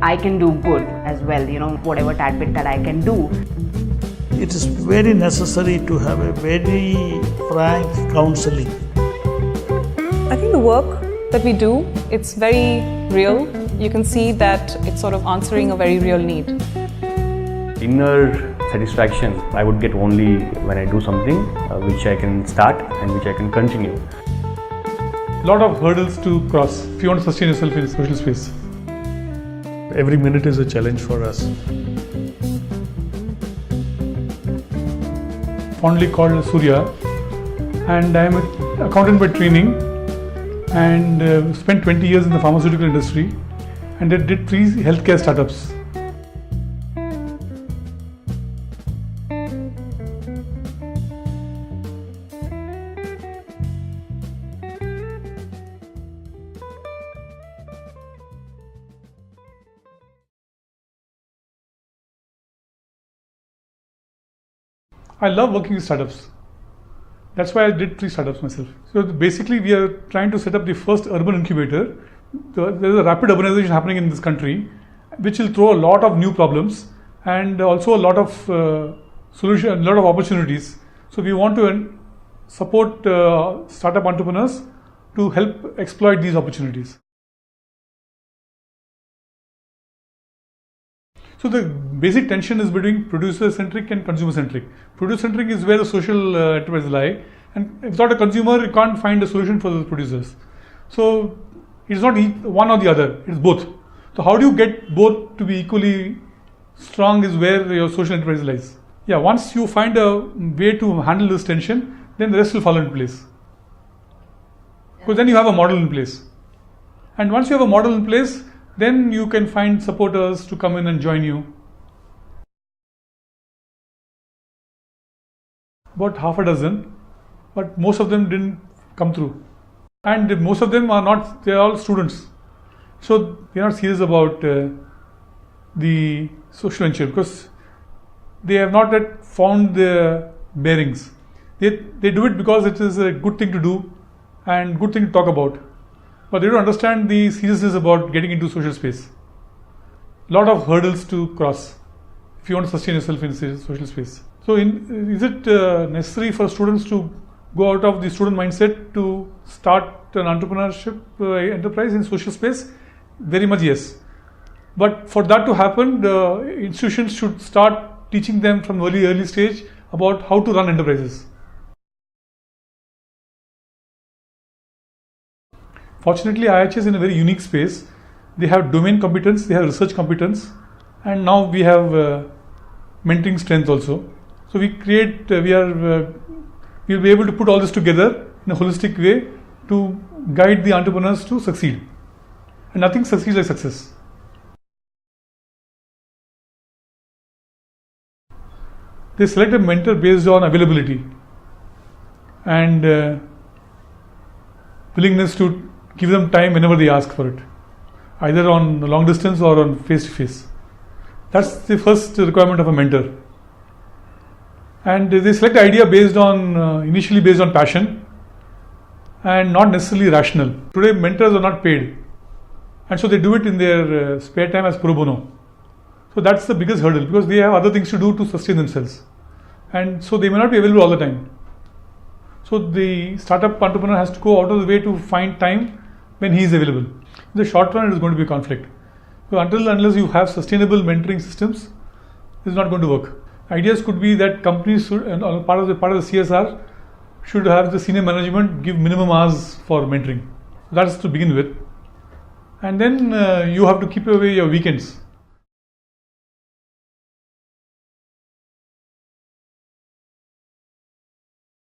I can do good as well, whatever tad bit that I can do. It is very necessary to have a very frank counseling. I think the work that we do, it's very real. You can see that it's sort of answering a very real need. Inner satisfaction I would get only when I do something which I can start and which I can continue. Lot of hurdles to cross if you want to sustain yourself in social space. Every minute is a challenge for us. Fondly called Surya, and I am an accountant by training and spent 20 years in the pharmaceutical industry and did 3 healthcare startups. I love working with startups. That's why I did 3 startups myself. So basically we are trying to set up the first urban incubator. There is a rapid urbanization happening in this country which will throw a lot of new problems and also a lot of solution, a lot of opportunities. So we want to support startup entrepreneurs to help exploit these opportunities. So the basic tension is between producer-centric and consumer-centric. Producer-centric is where the social enterprises lie, and without a consumer, you can't find a solution for the producers. So it's not one or the other; it's both. So how do you get both to be equally strong is where your social enterprise lies. Yeah, once you find a way to handle this tension, then the rest will fall into place. Because then you have a model in place, and once you have a model in place, then you can find supporters to come in and join you. About half a dozen, but most of them didn't come through. And most of them are not, they are all students. So they are not serious about the social venture because they have not yet found their bearings. They do it because it is a good thing to do and good thing to talk about. But they don't understand the seriousness about getting into social space. Lot of hurdles to cross if you want to sustain yourself in social space. So is it necessary for students to go out of the student mindset to start an entrepreneurship enterprise in social space? Very much yes. But for that to happen, the institutions should start teaching them from early stage about how to run enterprises. Fortunately, IHS is in a very unique space. They have domain competence, they have research competence, and now we have mentoring strength also. So we'll be able to put all this together in a holistic way to guide the entrepreneurs to succeed. And nothing succeeds like success. They select a mentor based on availability and willingness to give them time whenever they ask for it, either on long distance or on face to face. That's the first requirement of a mentor. And they select the idea based on, initially based on passion and not necessarily rational. Today mentors are not paid, and so they do it in their spare time as pro bono. So that's the biggest hurdle because they have other things to do to sustain themselves, and so they may not be available all the time. So the startup entrepreneur has to go out of the way to find time when he is available. In the short run, it is going to be a conflict. So unless you have sustainable mentoring systems, it is not going to work. Ideas could be that companies should, and part of the CSR should have the senior management give minimum hours for mentoring. That's to begin with. And then you have to keep away your weekends.